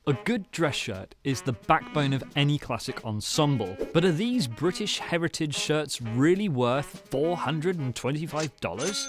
A good dress shirt is the backbone of any classic ensemble, but are these British heritage shirts really worth $425?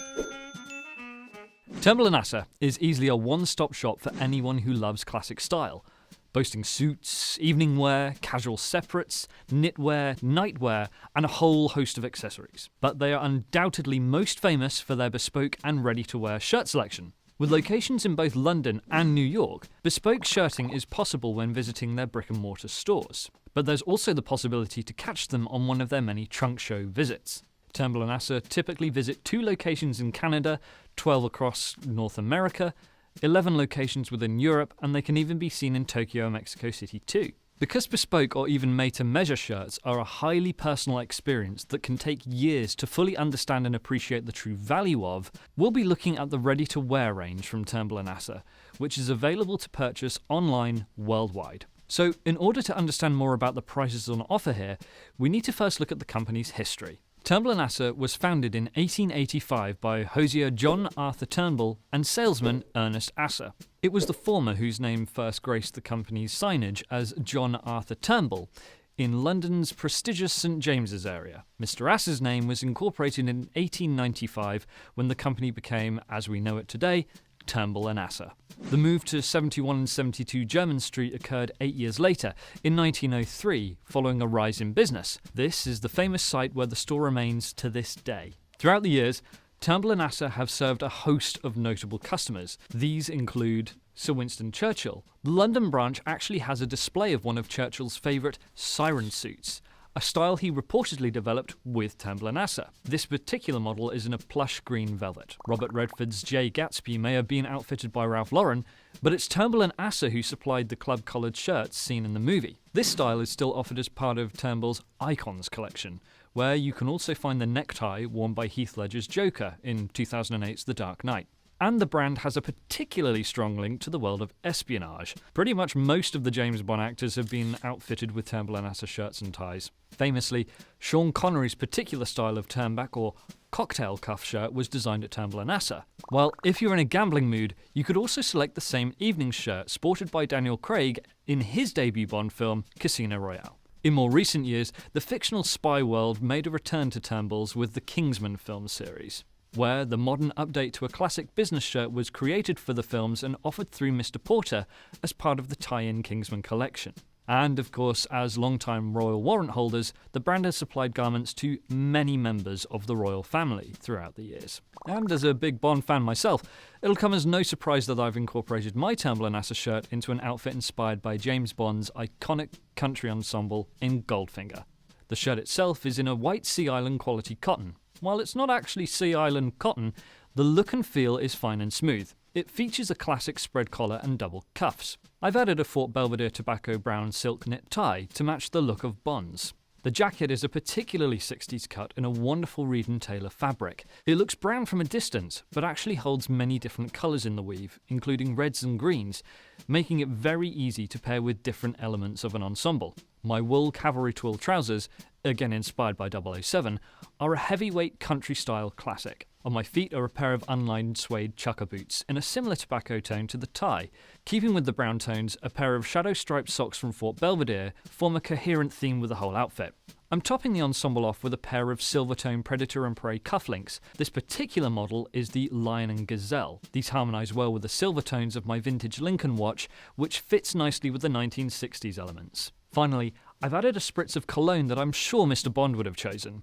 Turnbull Asser is easily a one-stop shop for anyone who loves classic style, boasting suits, evening wear, casual separates, knitwear, nightwear, and a whole host of accessories. But they are undoubtedly most famous for their bespoke and ready-to-wear shirt selection. With locations in both London and New York, bespoke shirting is possible when visiting their brick-and-mortar stores. But there's also the possibility to catch them on one of their many trunk show visits. Turnbull Asser typically visit 2 locations in Canada, 12 across North America, 11 locations within Europe, and they can even be seen in Tokyo and Mexico City too. Because bespoke or even made-to-measure shirts are a highly personal experience that can take years to fully understand and appreciate the true value of, we'll be looking at the ready-to-wear range from Turnbull Asser, which is available to purchase online worldwide. So, in order to understand more about the prices on offer here, we need to first look at the company's history. Turnbull Asser was founded in 1885 by hosier John Arthur Turnbull and salesman Ernest Asser. It was the former whose name first graced the company's signage as John Arthur Turnbull in London's prestigious St James's area. Mr. Asser's name was incorporated in 1895 when the company became, as we know it today, Turnbull & Asser. The move to 71 and 72 Jermyn Street occurred 8 years later, in 1903, following a rise in business. This is the famous site where the store remains to this day. Throughout the years, Turnbull & Asser have served a host of notable customers. These include Sir Winston Churchill. The London branch actually has a display of one of Churchill's favourite siren suits, a style he reportedly developed with Turnbull & Asser. This particular model is in a plush green velvet. Robert Redford's J. Gatsby may have been outfitted by Ralph Lauren, but it's Turnbull & Asser who supplied the club-collared shirts seen in the movie. This style is still offered as part of Turnbull's Icons collection, where you can also find the necktie worn by Heath Ledger's Joker in 2008's The Dark Knight. And the brand has a particularly strong link to the world of espionage. Pretty much most of the James Bond actors have been outfitted with Turnbull & Asser shirts and ties. Famously, Sean Connery's particular style of turnback or cocktail cuff shirt was designed at Turnbull & Asser. While if you're in a gambling mood, you could also select the same evening shirt sported by Daniel Craig in his debut Bond film, Casino Royale. In more recent years, the fictional spy world made a return to Turnbull's with the Kingsman film series, where the modern update to a classic business shirt was created for the films and offered through Mr. Porter as part of the tie-in Kingsman collection. And of course, as long-time royal warrant holders, the brand has supplied garments to many members of the royal family throughout the years. And as a big Bond fan myself, it'll come as no surprise that I've incorporated my Turnbull & Asser shirt into an outfit inspired by James Bond's iconic country ensemble in Goldfinger. The shirt itself is in a white Sea Island quality cotton. While it's not actually Sea Island cotton, the look and feel is fine and smooth. It features a classic spread collar and double cuffs. I've added a Fort Belvedere tobacco brown silk knit tie to match the look of Bond's. The jacket is a particularly 60s cut in a wonderful Reed & Taylor fabric. It looks brown from a distance, but actually holds many different colours in the weave, including reds and greens, making it very easy to pair with different elements of an ensemble. My wool cavalry twill trousers, again inspired by 007, are a heavyweight country-style classic. On my feet are a pair of unlined suede chucker boots in a similar tobacco tone to the tie. Keeping with the brown tones, a pair of shadow-striped socks from Fort Belvedere form a coherent theme with the whole outfit. I'm topping the ensemble off with a pair of silver-tone Predator and Prey cufflinks. This particular model is the Lion and Gazelle. These harmonise well with the silver tones of my vintage Lincoln watch, which fits nicely with the 1960s elements. Finally, I've added a spritz of cologne that I'm sure Mr. Bond would have chosen,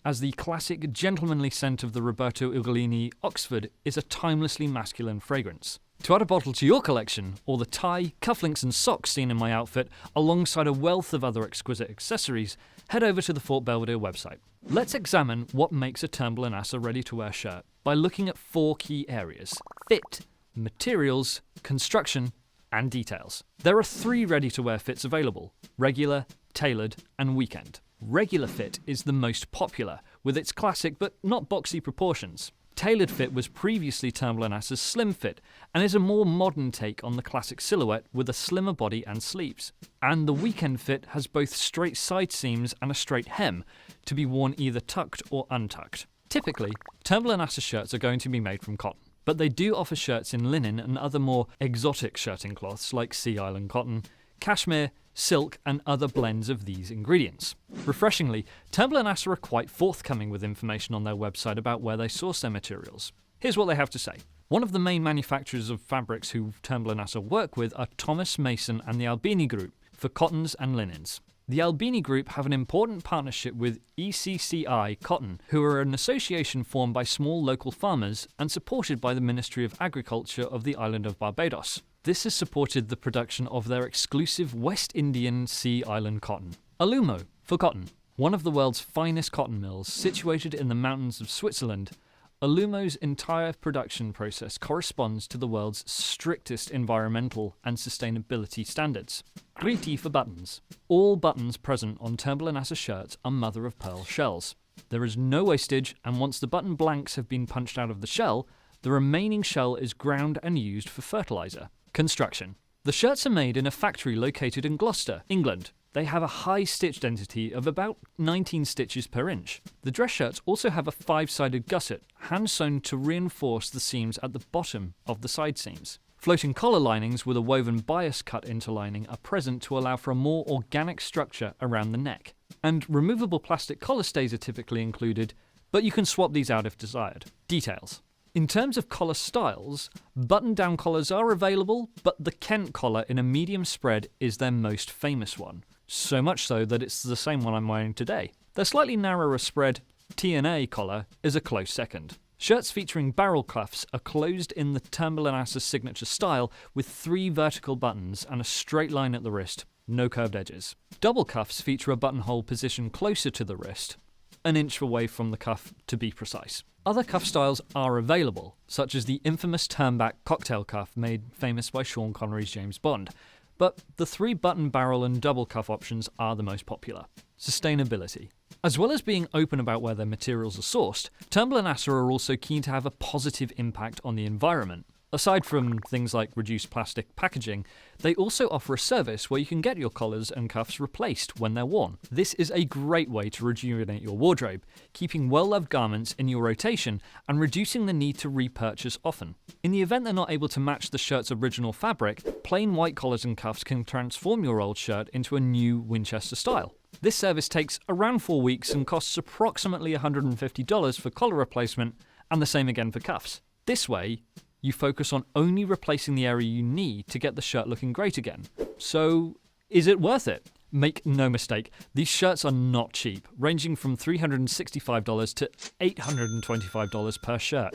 as the classic gentlemanly scent of the Roberto Ugolini Oxford is a timelessly masculine fragrance. To add a bottle to your collection, or the tie, cufflinks and socks seen in my outfit, alongside a wealth of other exquisite accessories, head over to the Fort Belvedere website. Let's examine what makes a Turnbull & Asser ready-to-wear shirt by looking at 4 key areas: fit, materials, construction, and details. There are 3 ready-to-wear fits available: regular, tailored, and weekend. Regular fit is the most popular, with its classic but not boxy proportions. Tailored fit was previously Turnbull & Asser's slim fit, and is a more modern take on the classic silhouette with a slimmer body and sleeves. And the weekend fit has both straight side seams and a straight hem, to be worn either tucked or untucked. Typically, Turnbull & Asser shirts are going to be made from cotton. but they do offer shirts in linen and other more exotic shirting cloths like Sea Island cotton, cashmere, silk, and other blends of these ingredients. Refreshingly, Turnbull Asser are quite forthcoming with information on their website about where they source their materials. Here's what they have to say. One of the main manufacturers of fabrics who Turnbull Asser work with are Thomas Mason and the Albini Group for cottons and linens. The Albini Group have an important partnership with ECCI Cotton, who are an association formed by small local farmers and supported by the Ministry of Agriculture of the island of Barbados. This has supported the production of their exclusive West Indian Sea Island cotton. Alamo for cotton. One of the world's finest cotton mills, situated in the mountains of Switzerland, Alamo's entire production process corresponds to the world's strictest environmental and sustainability standards. Griti for buttons. All buttons present on Turnbull Asser shirts are mother-of-pearl shells. There is no wastage, and once the button blanks have been punched out of the shell, the remaining shell is ground and used for fertilizer. Construction. The shirts are made in a factory located in Gloucester, England. They have a high stitch density of about 19 stitches per inch. The dress shirts also have a 5-sided gusset, hand-sewn to reinforce the seams at the bottom of the side seams. Floating collar linings with a woven bias cut interlining are present to allow for a more organic structure around the neck. And removable plastic collar stays are typically included, but you can swap these out if desired. Details. In terms of collar styles, button-down collars are available, but the Kent collar in a medium spread is their most famous one. So much so that it's the same one I'm wearing today. Their slightly narrower spread T&A collar is a close second. Shirts featuring barrel cuffs are closed in the Turnbull Asser signature style with 3 vertical buttons and a straight line at the wrist, no curved edges. Double cuffs feature a buttonhole positioned closer to the wrist, an inch away from the cuff to be precise. Other cuff styles are available, such as the infamous turnback cocktail cuff made famous by Sean Connery's James Bond. But the 3-button barrel and double cuff options are the most popular. Sustainability. As well as being open about where their materials are sourced, Turnbull Asser are also keen to have a positive impact on the environment. Aside from things like reduced plastic packaging, they also offer a service where you can get your collars and cuffs replaced when they're worn. This is a great way to rejuvenate your wardrobe, keeping well-loved garments in your rotation and reducing the need to repurchase often. In the event they're not able to match the shirt's original fabric, plain white collars and cuffs can transform your old shirt into a new Winchester style. This service takes around 4 weeks and costs approximately $150 for collar replacement, and the same again for cuffs. This way, you focus on only replacing the area you need to get the shirt looking great again. So, is it worth it? Make no mistake, these shirts are not cheap, ranging from $365 to $825 per shirt.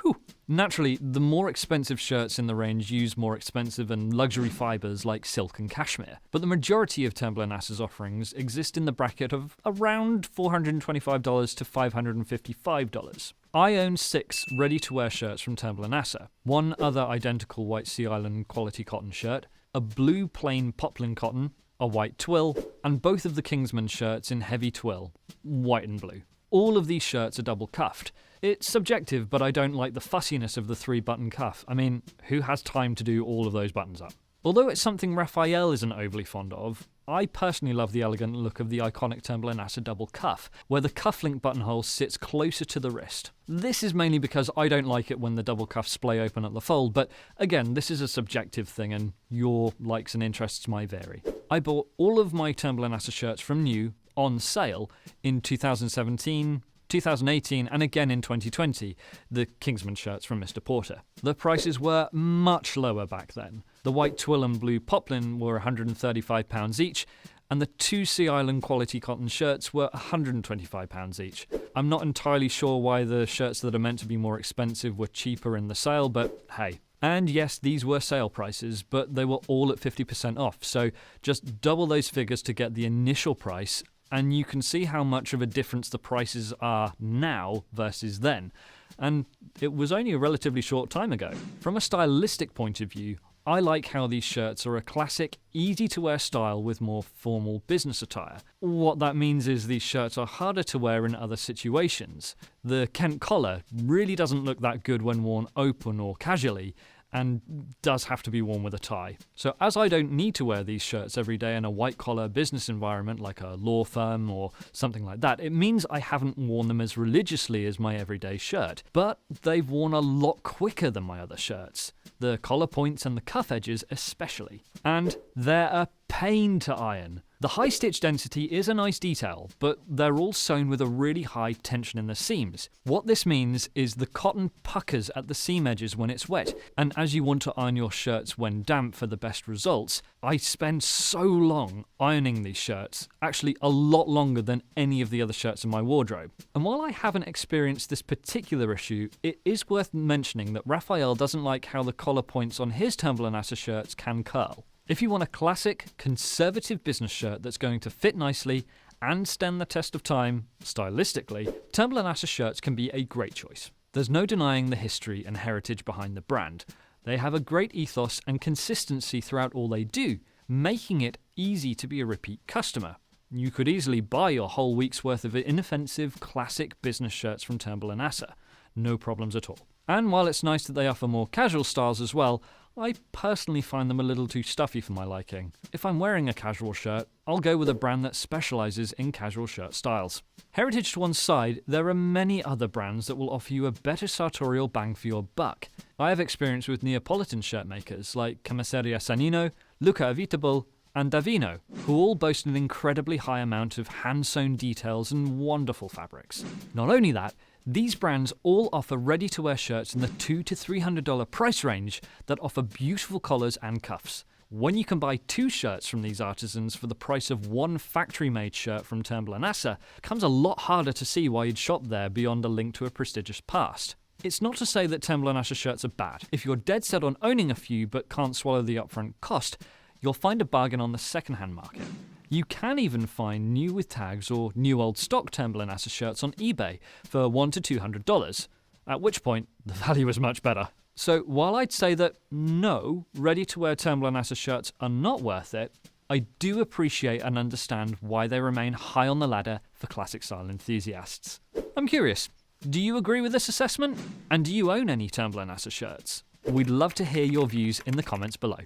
Whew. Naturally, the more expensive shirts in the range use more expensive and luxury fibres like silk and cashmere, but the majority of Turnbull Asser's offerings exist in the bracket of around $425 to $555. I own 6 ready-to-wear shirts from Turnbull Asser, 1 other identical white Sea Island quality cotton shirt, a blue plain poplin cotton, a white twill, and both of the Kingsman shirts in heavy twill, white and blue. All of these shirts are double cuffed. It's subjective, but I don't like the fussiness of the 3-button cuff. I mean, who has time to do all of those buttons up? Although it's something Raphael isn't overly fond of, I personally love the elegant look of the iconic Turnbull Asser double cuff, where the cufflink buttonhole sits closer to the wrist. This is mainly because I don't like it when the double cuffs splay open at the fold, but again, this is a subjective thing and your likes and interests might vary. I bought all of my Turnbull Asser shirts from new, on sale, in 2017, 2018 and again in 2020, the Kingsman shirts from Mr. Porter. The prices were much lower back then. The white twill and blue poplin were £135 each, and the 2 Sea Island quality cotton shirts were £125 each. I'm not entirely sure why the shirts that are meant to be more expensive were cheaper in the sale, but hey. And yes, these were sale prices, but they were all at 50% off, so just double those figures to get the initial price, and you can see how much of a difference the prices are now versus then. And it was only a relatively short time ago. From a stylistic point of view, I like how these shirts are a classic, easy-to-wear style with more formal business attire. What that means is these shirts are harder to wear in other situations. The Kent collar really doesn't look that good when worn open or casually, and does have to be worn with a tie. So as I don't need to wear these shirts every day in a white-collar business environment like a law firm or something like that, it means I haven't worn them as religiously as my everyday shirt. But they've worn a lot quicker than my other shirts, the collar points and the cuff edges especially. And they're a pain to iron. The high stitch density is a nice detail, but they're all sewn with a really high tension in the seams. What this means is the cotton puckers at the seam edges when it's wet, and as you want to iron your shirts when damp for the best results, I spend so long ironing these shirts, actually a lot longer than any of the other shirts in my wardrobe. And while I haven't experienced this particular issue, it is worth mentioning that Raphael doesn't like how the collar points on his Turnbull Asser shirts can curl. If you want a classic, conservative business shirt that's going to fit nicely and stand the test of time, stylistically, Turnbull Asser shirts can be a great choice. There's no denying the history and heritage behind the brand. They have a great ethos and consistency throughout all they do, making it easy to be a repeat customer. You could easily buy your whole week's worth of inoffensive, classic business shirts from Turnbull Asser. No problems at all. And while it's nice that they offer more casual styles as well, I personally find them a little too stuffy for my liking. If I'm wearing a casual shirt, I'll go with a brand that specialises in casual shirt styles. Heritage to one side, there are many other brands that will offer you a better sartorial bang for your buck. I have experience with Neapolitan shirt makers like Camiseria Sanino, Luca Avitable, and Davino, who all boast an incredibly high amount of hand-sewn details and wonderful fabrics. Not only that, these brands all offer ready-to-wear shirts in the $200 to $300 price range that offer beautiful collars and cuffs. When you can buy 2 shirts from these artisans for the price of one factory-made shirt from Turnbull Asser, it becomes a lot harder to see why you'd shop there beyond a link to a prestigious past. It's not to say that Turnbull Asser shirts are bad. If you're dead set on owning a few but can't swallow the upfront cost, you'll find a bargain on the second-hand market. You can even find new with tags or new old stock Turnbull Asser shirts on eBay for $100 to $200, at which point the value is much better. So while I'd say that no, ready-to-wear Turnbull Asser shirts are not worth it, I do appreciate and understand why they remain high on the ladder for classic style enthusiasts. I'm curious, do you agree with this assessment? And do you own any Turnbull Asser shirts? We'd love to hear your views in the comments below.